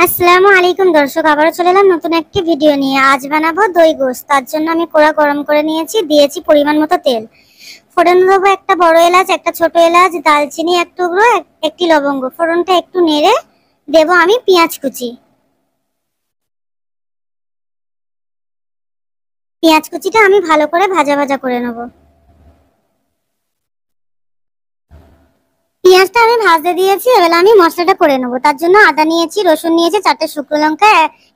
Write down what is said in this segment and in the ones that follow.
আসসালামু আলাইকুম দর্শক, আবারও চলে এলাম নতুন একটি ভিডিও নিয়ে। আজ বানাবো দই গোশত। তার জন্য আমি কড়া গরম করে নিয়েছি, দিয়েছি পরিমাণ মতো তেল। ফোড়ন দেবো একটা বড় এলাচ, একটা ছোট এলাচ, দালচিনি এক টুকরো, একটি লবঙ্গ। ফোড়নটা একটু নেড়ে দেবো আমি পেঁয়াজ কুচি। পেঁয়াজ কুচিটা আমি ভালো করে ভাজা ভাজা করে নেব। পেঁয়াজটা আমি ভাজতে দিয়েছি, এবার আমি মশলাটা করে নেব। তার জন্য আদা নিয়েছি, রসুন নিয়েছি, 4টে শুকনো লঙ্কা,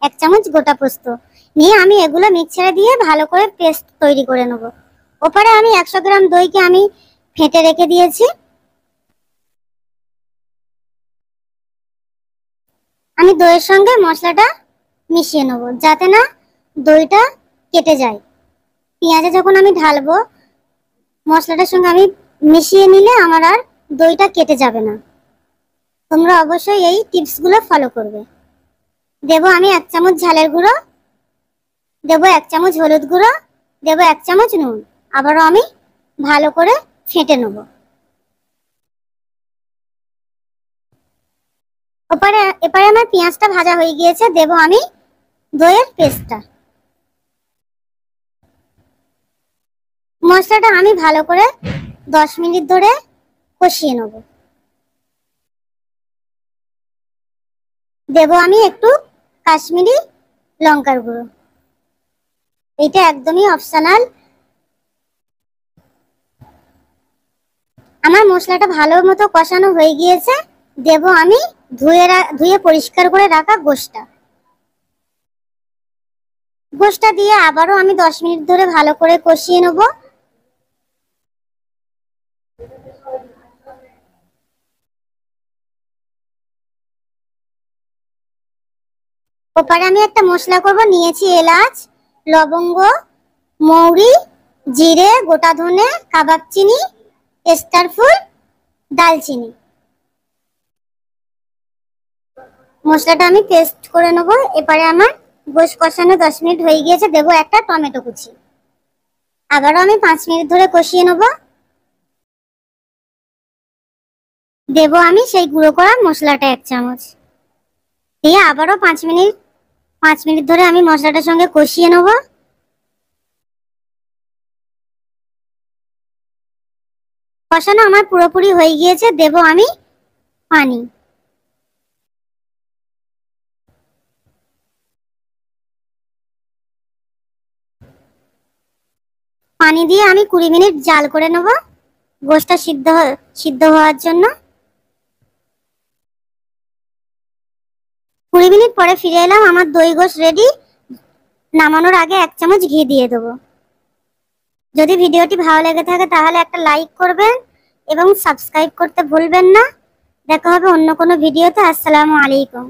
1 চামচ গোটা পোস্ত নিয়ে আমি এগুলো মিক্সারে দিয়ে ভালো করে পেস্ট তৈরি করে নেব। ওপরে আমি 100 গ্রাম দইকে আমি ফেটে রেখে দিয়েছি। আমি দইয়ের সঙ্গে মশলাটা মিশিয়ে নেব যাতে না দইটা কেটে যায়। পেঁয়াজে যখন আমি ঢালবো মশলাটার সঙ্গে আমি মিশিয়ে নিলে আমার আর দইটা কেটে যাবে না। তোমরা অবশ্যই এই টিপসগুলো ফলো করবে। দেবো আমি 1 চামচ ঝালের গুঁড়ো, দেবো 1 চামচ হলুদ গুঁড়ো, দেবো 1 চামচ নুন। আবারও আমি ভালো করে ফেটে নেব। এপারে আমার পেঁয়াজটা ভাজা হয়ে গিয়েছে, দেবো আমি দইয়ের পেস্টটা। মশলাটা আমি ভালো করে 10 মিনিট ধরে কষিয়ে নেব। দেবো আমি একটু কাশ্মীরি লঙ্কার গুঁড়ো, এটা একদমই অপশনাল। আমার মশলাটা ভালো মতো কষানো হয়ে গিয়েছে, দেবো আমি ধুয়ে পরিষ্কার করে রাখা গোশতটা দিয়ে আবারও আমি 10 মিনিট ধরে ভালো করে কষিয়ে নেব। ওপারে আমি একটা মশলা করব, নিয়েছি এলাচ, লবঙ্গ, মৌরি, জিরে, গোটা ধনে, কাবাব চিনি, স্টার ফুল, দালচিনি। মশলাটা আমি পেস্ট করে নেব। এবারে আমার গোশ কষানো 10 মিনিট হয়ে গিয়েছে, দেবো একটা টমেটো কুচি। আবারও আমি 5 মিনিট ধরে কষিয়ে নেব। দেবো আমি সেই গুঁড়ো করা মশলাটা 1 চামচ দিয়ে আবারও 5 মিনিট ধরে আমি মশলাটার সঙ্গে কষিয়ে নেব। কষানো আমার পুরোপুরি হয়ে গিয়েছে, দেবো আমি পানি। পানি দিয়ে আমি 20 মিনিট জাল করে নেব গোশতটা সিদ্ধ হওয়ার জন্য। 20 মিনিট পরে ফিরে এলাম, আমার দই গোশ রেডি। নামানোর আগে 1 চামচ ঘি দিয়ে দেবো। যদি ভিডিওটি ভালো লেগে থাকে তাহলে একটা লাইক করবেন এবং সাবস্ক্রাইব করতে ভুলবেন না। দেখা হবে অন্য কোনো ভিডিওতে। আসসালামু আলাইকুম।